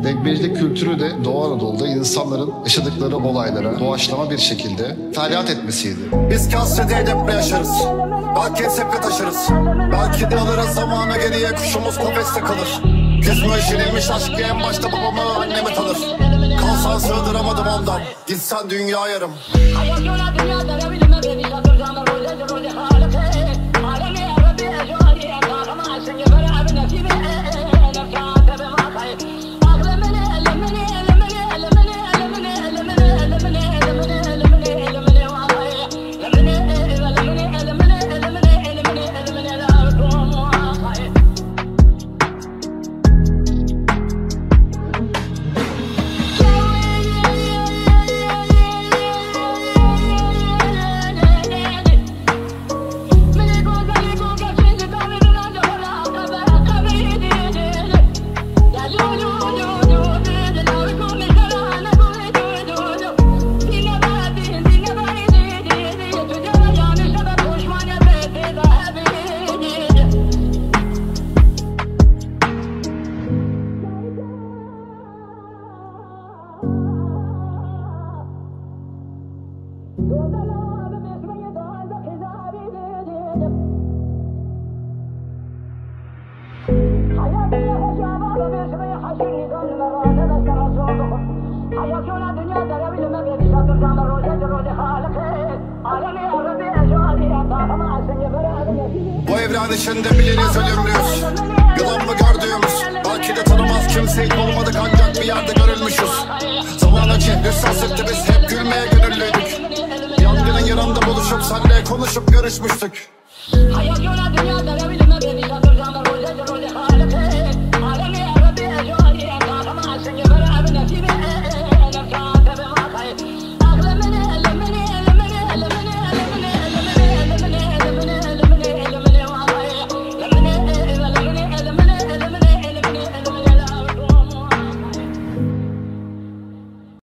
Denkbejlik kültürü de Doğu Anadolu'da insanların yaşadıkları olaylara doğaçlama bir şekilde feryat etmesiydi. Biz kasrede edep yaşarız, belki sepet taşırız. Belki de alırız zamanı geriye, kuşumuz kafeste kalır. Kesme yenilmiş aşkı en başta babamı annemi tanır. Kalsan sığdıramadım ondan, gitsen dünya yarım. Bu evren içinde biliriz ölümlüyüz. Yılan mı gördüğümüz, belki de tanımaz kimseyi olmadık ancak bir yerde görülmüşüz. Zamanı çehri sarsıttı, biz hep gülmeye gönüllüydük. Yangının yanında buluşup senle konuşup görüşmüştük.